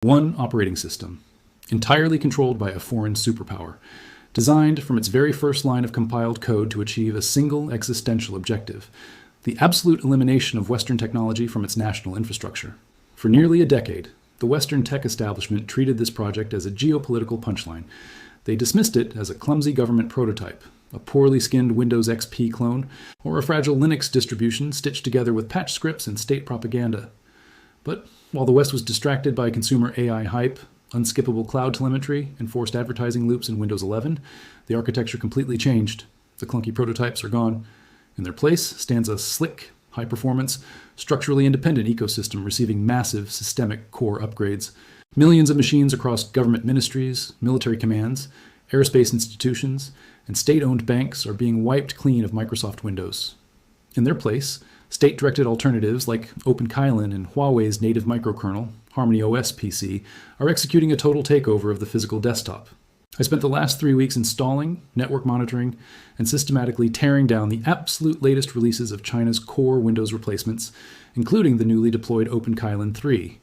One operating system, entirely controlled by a foreign superpower, designed from its very first line of compiled code to achieve a single existential objective: the absolute elimination of Western technology from its national infrastructure. For nearly a decade, the Western tech establishment treated this project as a geopolitical punchline. They dismissed it as a clumsy government prototype, a poorly skinned Windows XP clone, or a fragile Linux distribution stitched together with patch scripts and state propaganda. But while the West was distracted by consumer AI hype, unskippable cloud telemetry, and forced advertising loops in Windows 11, the architecture completely changed. The clunky prototypes are gone. In their place stands a slick, high-performance, structurally independent ecosystem receiving massive systemic core upgrades. Millions of machines across government ministries, military commands, aerospace institutions, and state-owned banks are being wiped clean of Microsoft Windows. In their place, state-directed alternatives like Kylin and Huawei's native microkernel, Harmony OS PC, are executing a total takeover of the physical desktop. I spent the last 3 weeks installing, network monitoring, and systematically tearing down the absolute latest releases of China's core Windows replacements, including the newly deployed Kylin 3,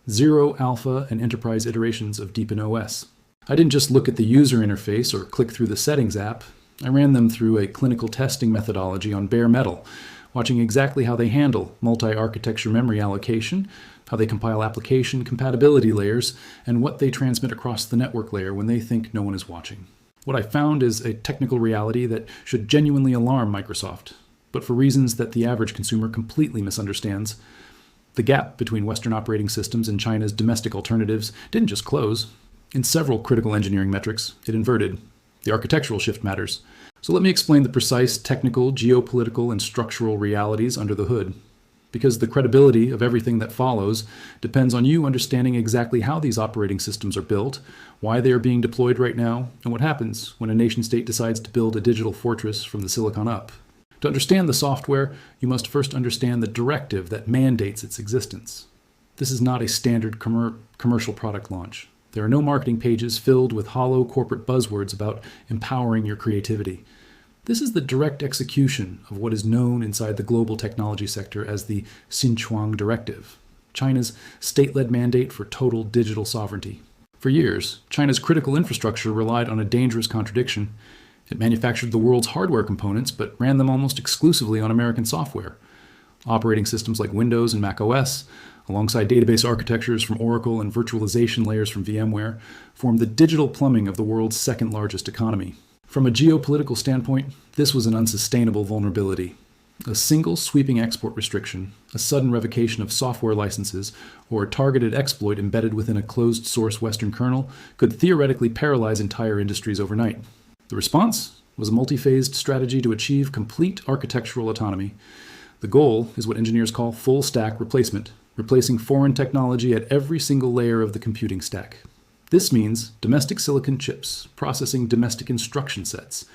Zero, Alpha, and Enterprise iterations of Deepin OS. I didn't just look at the user interface or click through the Settings app. I ran them through a clinical testing methodology on bare metal, watching exactly how they handle multi-architecture memory allocation, how they compile application compatibility layers, and what they transmit across the network layer when they think no one is watching. What I found is a technical reality that should genuinely alarm Microsoft, but for reasons that the average consumer completely misunderstands. The gap between Western operating systems and China's domestic alternatives didn't just close. In several critical engineering metrics, it inverted. The architectural shift matters. So let me explain the precise technical, geopolitical, and structural realities under the hood. Because the credibility of everything that follows depends on you understanding exactly how these operating systems are built, why they are being deployed right now, and what happens when a nation-state decides to build a digital fortress from the silicon up. To understand the software, you must first understand the directive that mandates its existence. This is not a standard commercial product launch. There are no marketing pages filled with hollow corporate buzzwords about empowering your creativity. This is the direct execution of what is known inside the global technology sector as the Sinuang directive, China's state-led mandate for total digital sovereignty. For years, China's critical infrastructure relied on a dangerous contradiction. It manufactured the world's hardware components, but ran them almost exclusively on American software. Operating systems like Windows and Mac OS, alongside database architectures from Oracle and virtualization layers from VMware, form the digital plumbing of the world's second-largest economy. From a geopolitical standpoint, this was an unsustainable vulnerability. A single sweeping export restriction, a sudden revocation of software licenses, or a targeted exploit embedded within a closed-source Western kernel could theoretically paralyze entire industries overnight. The response was a multi-phased strategy to achieve complete architectural autonomy. The goal is what engineers call full-stack replacement, replacing foreign technology at every single layer of the computing stack. This means domestic silicon chips, processing domestic instruction sets,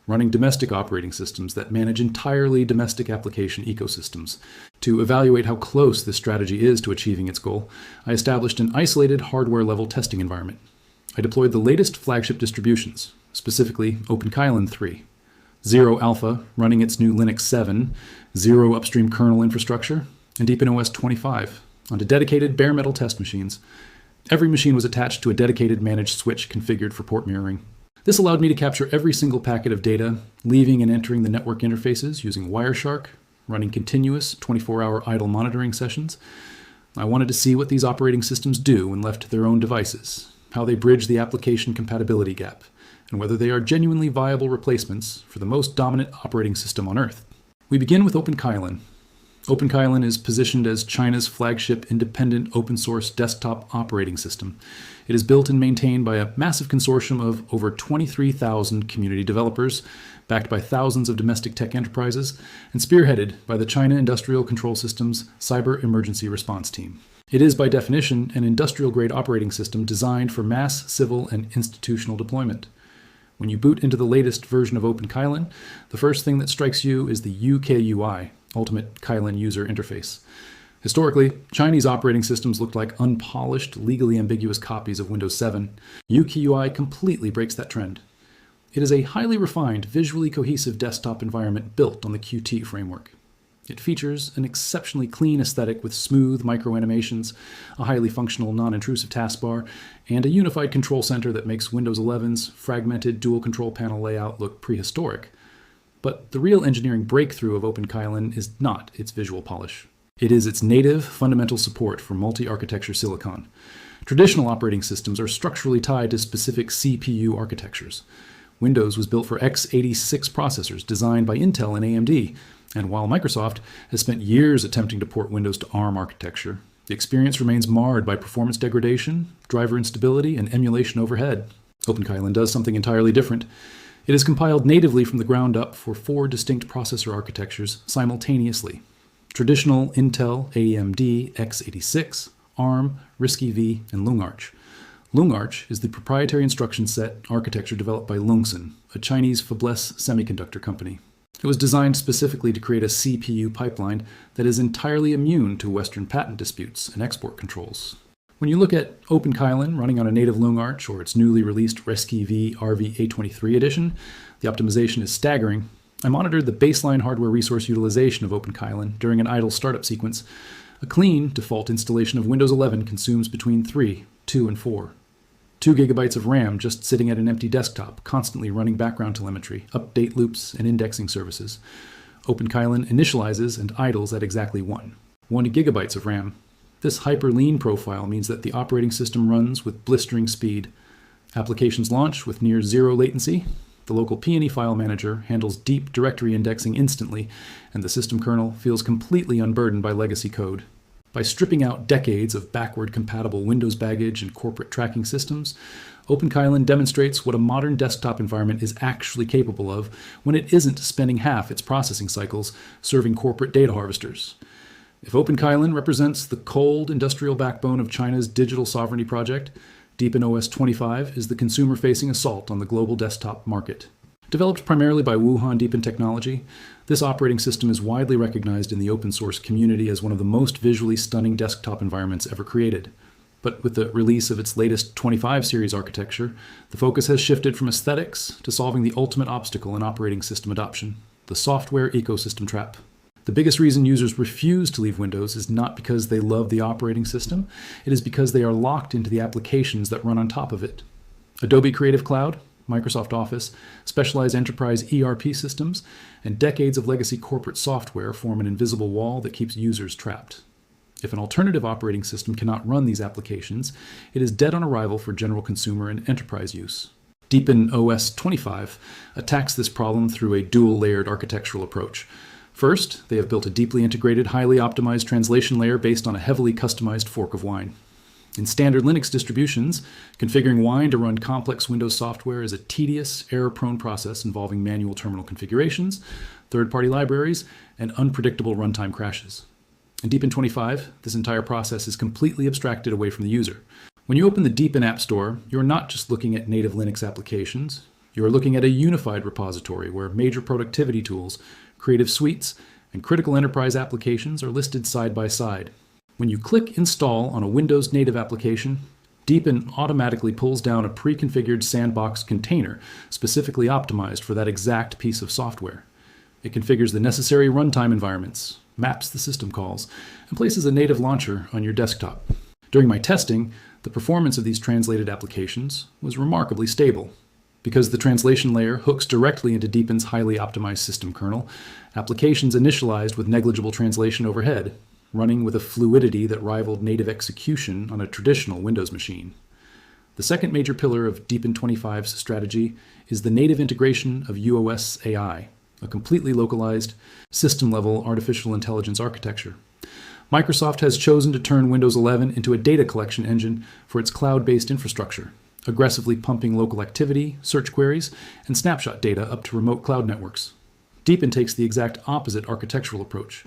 running domestic operating systems that manage entirely domestic application ecosystems. To evaluate how close this strategy is to achieving its goal, I established an isolated hardware-level testing environment. I deployed the latest flagship distributions, specifically Kylin 3, Zero Alpha running its new Linux 7, Zero upstream kernel infrastructure, and Deepin OS 25 onto dedicated bare metal test machines. Every machine was attached to a dedicated managed switch configured for port mirroring. This allowed me to capture every single packet of data, leaving and entering the network interfaces using Wireshark, running continuous 24-hour idle monitoring sessions. I wanted to see what these operating systems do when left to their own devices, how they bridge the application compatibility gap, and whether they are genuinely viable replacements for the most dominant operating system on Earth. We begin with Kylin. Kylin is positioned as China's flagship independent open-source desktop operating system. It is built and maintained by a massive consortium of over 23,000 community developers, backed by thousands of domestic tech enterprises, and spearheaded by the China Industrial Control System's Cyber Emergency Response Team. It is, by definition, an industrial-grade operating system designed for mass civil and institutional deployment. When you boot into the latest version of Kylin, the first thing that strikes you is the UKUI, Ultimate Kylin User Interface. Historically, Chinese operating systems looked like unpolished, legally ambiguous copies of Windows 7. UKUI completely breaks that trend. It is a highly refined, visually cohesive desktop environment built on the Qt framework. It features an exceptionally clean aesthetic with smooth micro animations, a highly functional, non-intrusive taskbar, and a unified control center that makes Windows 11's fragmented dual control panel layout look prehistoric. But the real engineering breakthrough of Kylin is not its visual polish. It is its native, fundamental support for multi-architecture silicon. Traditional operating systems are structurally tied to specific CPU architectures. Windows was built for x86 processors designed by Intel and AMD, and while Microsoft has spent years attempting to port Windows to ARM architecture, the experience remains marred by performance degradation, driver instability, and emulation overhead. Kylin does something entirely different. It is compiled natively from the ground up for 4 distinct processor architectures simultaneously: traditional Intel, AMD, x86, ARM, RISC-V, and LungArch. LungArch is the proprietary instruction set architecture developed by Lungsan, a Chinese fabless semiconductor company. It was designed specifically to create a CPU pipeline that is entirely immune to Western patent disputes and export controls. When you look at Kylin running on a native LungArch or its newly released RISC-V RV823 edition, the optimization is staggering. I monitored the baseline hardware resource utilization of Kylin during an idle startup sequence. A clean default installation of Windows 11 consumes between 3, 2, and 4. 2 gigabytes of RAM just sitting at an empty desktop, constantly running background telemetry, update loops, and indexing services. Kylin initializes and idles at exactly 1 gigabytes of RAM. This hyper-lean profile means that the operating system runs with blistering speed. Applications launch with near zero latency. The local P&E file manager handles deep directory indexing instantly, and the system kernel feels completely unburdened by legacy code. By stripping out decades of backward-compatible Windows baggage and corporate tracking systems, Kylin demonstrates what a modern desktop environment is actually capable of when it isn't spending half its processing cycles serving corporate data harvesters. If Kylin represents the cold industrial backbone of China's digital sovereignty project, Deepin OS 25 is the consumer-facing assault on the global desktop market. Developed primarily by Wuhan Deepin Technology, this operating system is widely recognized in the open source community as one of the most visually stunning desktop environments ever created. But with the release of its latest 25 series architecture, the focus has shifted from aesthetics to solving the ultimate obstacle in operating system adoption: the software ecosystem trap. The biggest reason users refuse to leave Windows is not because they love the operating system, it is because they are locked into the applications that run on top of it. Adobe Creative Cloud, Microsoft Office, specialized enterprise ERP systems, and decades of legacy corporate software form an invisible wall that keeps users trapped. If an alternative operating system cannot run these applications, it is dead on arrival for general consumer and enterprise use. Deepin OS 25 attacks this problem through a dual-layered architectural approach. First, they have built a deeply integrated, highly optimized translation layer based on a heavily customized fork of Wine. In standard Linux distributions, configuring Wine to run complex Windows software is a tedious, error-prone process involving manual terminal configurations, third-party libraries, and unpredictable runtime crashes. In Deepin 25, this entire process is completely abstracted away from the user. When you open the Deepin App Store, you're not just looking at native Linux applications. You are looking at a unified repository where major productivity tools, creative suites, and critical enterprise applications are listed side by side. When you click Install on a Windows native application, Deepin automatically pulls down a pre-configured sandbox container specifically optimized for that exact piece of software. It configures the necessary runtime environments, maps the system calls, and places a native launcher on your desktop. During my testing, the performance of these translated applications was remarkably stable. Because the translation layer hooks directly into Deepin's highly optimized system kernel, applications initialized with negligible translation overhead, running with a fluidity that rivaled native execution on a traditional Windows machine. The second major pillar of Deepin 25's strategy is the native integration of UOS AI, a completely localized, system-level artificial intelligence architecture. Microsoft has chosen to turn Windows 11 into a data collection engine for its cloud-based infrastructure, aggressively pumping local activity, search queries, and snapshot data up to remote cloud networks. Deepin takes the exact opposite architectural approach.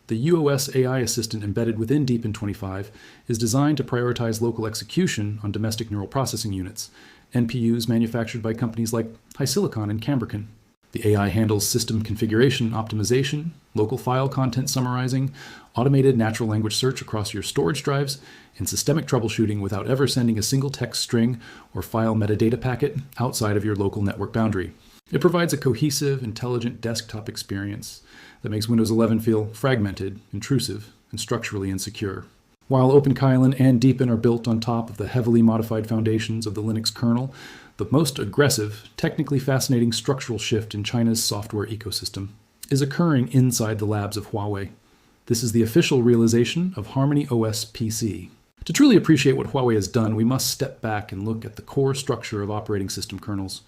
The UOS AI assistant embedded within Deepin 25 is designed to prioritize local execution on domestic neural processing units, NPUs manufactured by companies like HiSilicon and Cambrican. The AI handles system configuration optimization, local file content summarizing, automated natural language search across your storage drives, and systemic troubleshooting without ever sending a single text string or file metadata packet outside of your local network boundary. It provides a cohesive, intelligent desktop experience that makes Windows 11 feel fragmented, intrusive, and structurally insecure. While OpenKylin and Deepin are built on top of the heavily modified foundations of the Linux kernel, the most aggressive, technically fascinating structural shift in China's software ecosystem is occurring inside the labs of Huawei. This is the official realization of Harmony OS PC. To truly appreciate what Huawei has done, we must step back and look at the core structure of operating system kernels.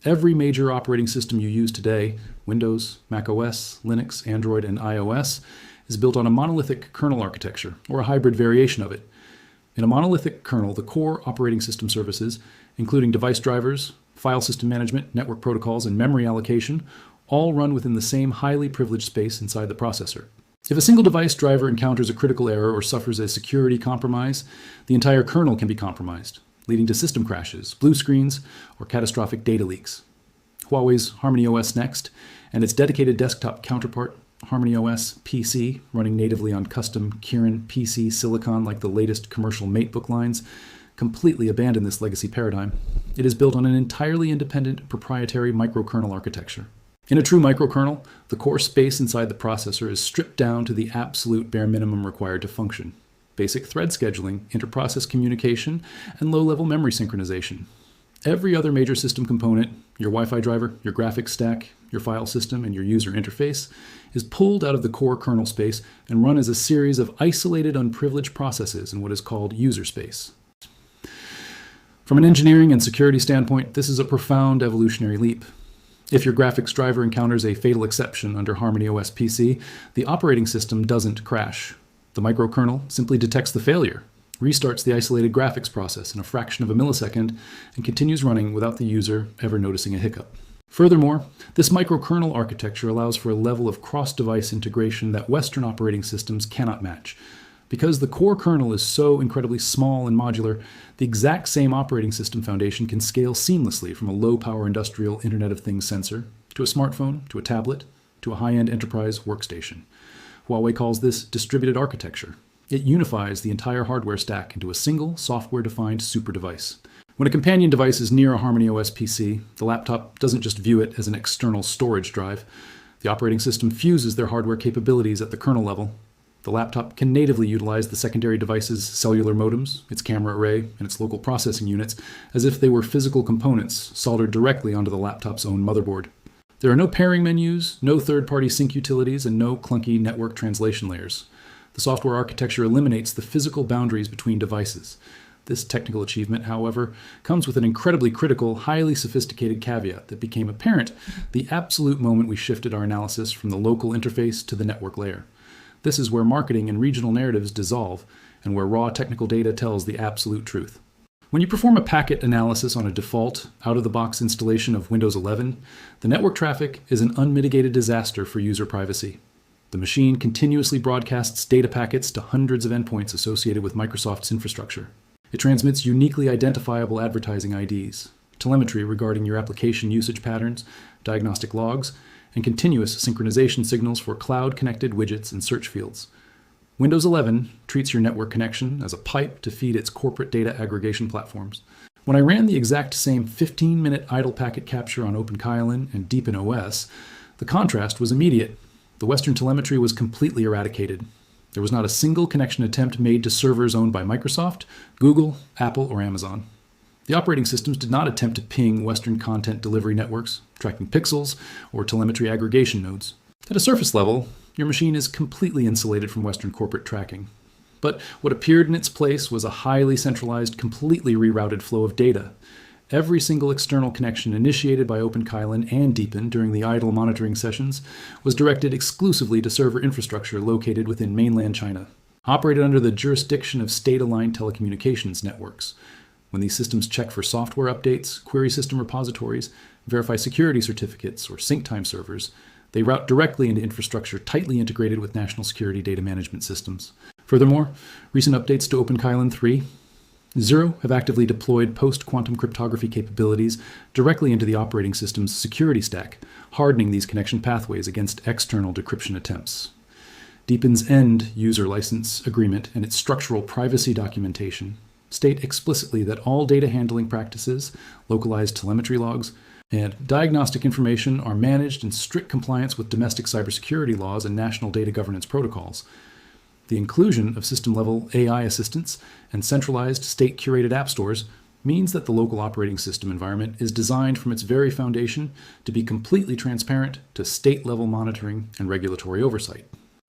Every major operating system you use today, Windows, Mac OS, Linux, Android, and iOS, is built on a monolithic kernel architecture, or a hybrid variation of it. In a monolithic kernel, the core operating system services, including device drivers, file system management, network protocols, and memory allocation, all run within the same highly privileged space inside the processor. If a single device driver encounters a critical error or suffers a security compromise, the entire kernel can be compromised, leading to system crashes, blue screens, or catastrophic data leaks. Huawei's Harmony OS Next and its dedicated desktop counterpart, Harmony OS PC, running natively on custom Kylin PC silicon like the latest commercial MateBook lines, completely abandon this legacy paradigm. It is built on an entirely independent proprietary microkernel architecture. In a true microkernel, the core space inside the processor is stripped down to the absolute bare minimum required to function: basic thread scheduling, interprocess communication, and low-level memory synchronization. Every other major system component, your Wi-Fi driver, your graphics stack, your file system, and your user interface, is pulled out of the core kernel space and run as a series of isolated, unprivileged processes in what is called user space. From an engineering and security standpoint, this is a profound evolutionary leap. If your graphics driver encounters a fatal exception under Harmony OS PC, the operating system doesn't crash. The microkernel simply detects the failure, restarts the isolated graphics process in a fraction of a millisecond, and continues running without the user ever noticing a hiccup. Furthermore, this microkernel architecture allows for a level of cross-device integration that Western operating systems cannot match. Because the core kernel is so incredibly small and modular, the exact same operating system foundation can scale seamlessly from a low-power industrial Internet of Things sensor to a smartphone, to a tablet, to a high-end enterprise workstation. Huawei calls this distributed architecture. It unifies the entire hardware stack into a single software-defined super device. When a companion device is near a Harmony OS PC, the laptop doesn't just view it as an external storage drive. The operating system fuses their hardware capabilities at the kernel level. The laptop can natively utilize the secondary device's cellular modems, its camera array, and its local processing units as if they were physical components soldered directly onto the laptop's own motherboard. There are no pairing menus, no third-party sync utilities, and no clunky network translation layers. The software architecture eliminates the physical boundaries between devices. This technical achievement, however, comes with an incredibly critical, highly sophisticated caveat that became apparent the absolute moment we shifted our analysis from the local interface to the network layer. This is where marketing and regional narratives dissolve, and where raw technical data tells the absolute truth. When you perform a packet analysis on a default, out-of-the-box installation of Windows 11, the network traffic is an unmitigated disaster for user privacy. The machine continuously broadcasts data packets to hundreds of endpoints associated with Microsoft's infrastructure. It transmits uniquely identifiable advertising IDs, telemetry regarding your application usage patterns, diagnostic logs, and continuous synchronization signals for cloud-connected widgets and search fields. Windows 11 treats your network connection as a pipe to feed its corporate data aggregation platforms. When I ran the exact same 15-minute idle packet capture on OpenKylin and Deepin OS, the contrast was immediate. The Western telemetry was completely eradicated. There was not a single connection attempt made to servers owned by Microsoft, Google, Apple, or Amazon. The operating systems did not attempt to ping Western content delivery networks, tracking pixels, or telemetry aggregation nodes. At a surface level, your machine is completely insulated from Western corporate tracking. But what appeared in its place was a highly centralized, completely rerouted flow of data. Every single external connection initiated by OpenKylin and Deepin during the idle monitoring sessions was directed exclusively to server infrastructure located within mainland China, operated under the jurisdiction of state-aligned telecommunications networks. When these systems check for software updates, query system repositories, verify security certificates, or sync time servers, they route directly into infrastructure tightly integrated with national security data management systems. Furthermore, recent updates to OpenKylin 3.0 have actively deployed post-quantum cryptography capabilities directly into the operating system's security stack, hardening these connection pathways against external decryption attempts. Deepin's end user license agreement and its structural privacy documentation state explicitly that all data handling practices, localized telemetry logs, and diagnostic information are managed in strict compliance with domestic cybersecurity laws and national data governance protocols. The inclusion of system-level AI assistants and centralized state-curated app stores means that the local operating system environment is designed from its very foundation to be completely transparent to state-level monitoring and regulatory oversight.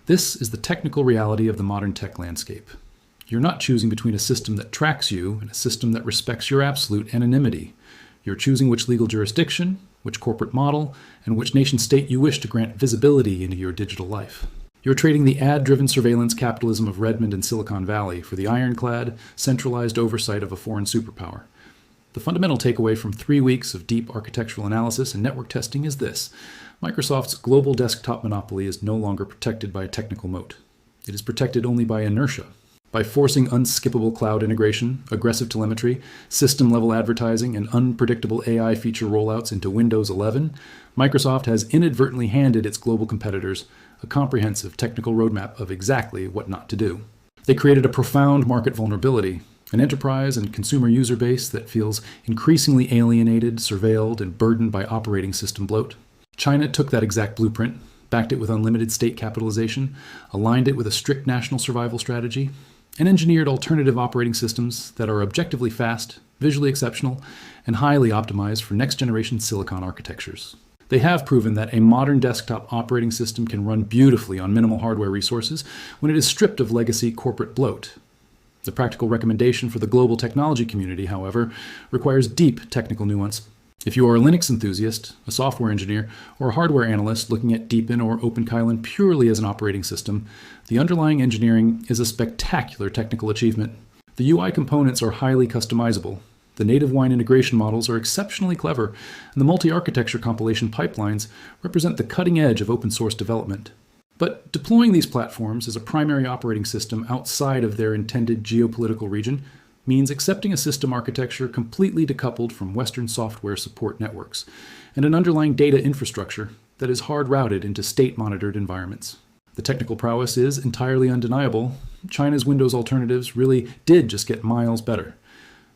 This is the technical reality of the modern tech landscape. You're not choosing between a system that tracks you and a system that respects your absolute anonymity. You're choosing which legal jurisdiction, which corporate model, and which nation-state you wish to grant visibility into your digital life. You're trading the ad-driven surveillance capitalism of Redmond and Silicon Valley for the ironclad, centralized oversight of a foreign superpower. The fundamental takeaway from 3 weeks of deep architectural analysis and network testing is this: Microsoft's global desktop monopoly is no longer protected by a technical moat. It is protected only by inertia. By forcing unskippable cloud integration, aggressive telemetry, system-level advertising, and unpredictable AI feature rollouts into Windows 11, Microsoft has inadvertently handed its global competitors a comprehensive technical roadmap of exactly what not to do. They created a profound market vulnerability, an enterprise and consumer user base that feels increasingly alienated, surveilled, and burdened by operating system bloat. China took that exact blueprint, backed it with unlimited state capitalization, aligned it with a strict national survival strategy, and engineered alternative operating systems that are objectively fast, visually exceptional, and highly optimized for next-generation silicon architectures. They have proven that a modern desktop operating system can run beautifully on minimal hardware resources when it is stripped of legacy corporate bloat. The practical recommendation for the global technology community, however, requires deep technical nuance. If you are a Linux enthusiast, a software engineer, or a hardware analyst looking at Deepin or Kylin purely as an operating system, the underlying engineering is a spectacular technical achievement. The UI components are highly customizable. The native wine integration models are exceptionally clever, and the multi-architecture compilation pipelines represent the cutting edge of open source development. But deploying these platforms as a primary operating system outside of their intended geopolitical region means accepting a system architecture completely decoupled from Western software support networks and an underlying data infrastructure that is hard-routed into state-monitored environments. The technical prowess is entirely undeniable. China's Windows alternatives really did just get miles better.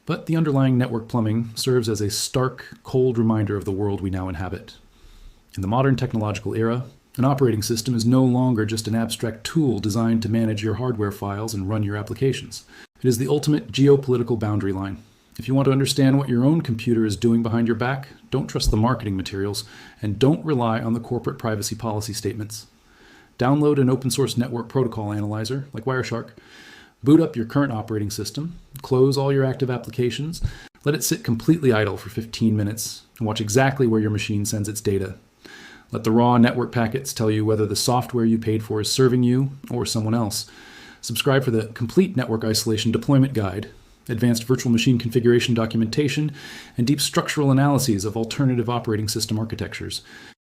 But the underlying network plumbing serves as a stark, cold reminder of the world we now inhabit. In the modern technological era, an operating system is no longer just an abstract tool designed to manage your hardware files and run your applications. It is the ultimate geopolitical boundary line. If you want to understand what your own computer is doing behind your back, don't trust the marketing materials, and don't rely on the corporate privacy policy statements. Download an open source network protocol analyzer, like Wireshark, boot up your current operating system, close all your active applications, let it sit completely idle for 15 minutes, and watch exactly where your machine sends its data. Let the raw network packets tell you whether the software you paid for is serving you or someone else. Subscribe for the complete network isolation deployment guide, advanced virtual machine configuration documentation, and deep structural analyses of alternative operating system architectures.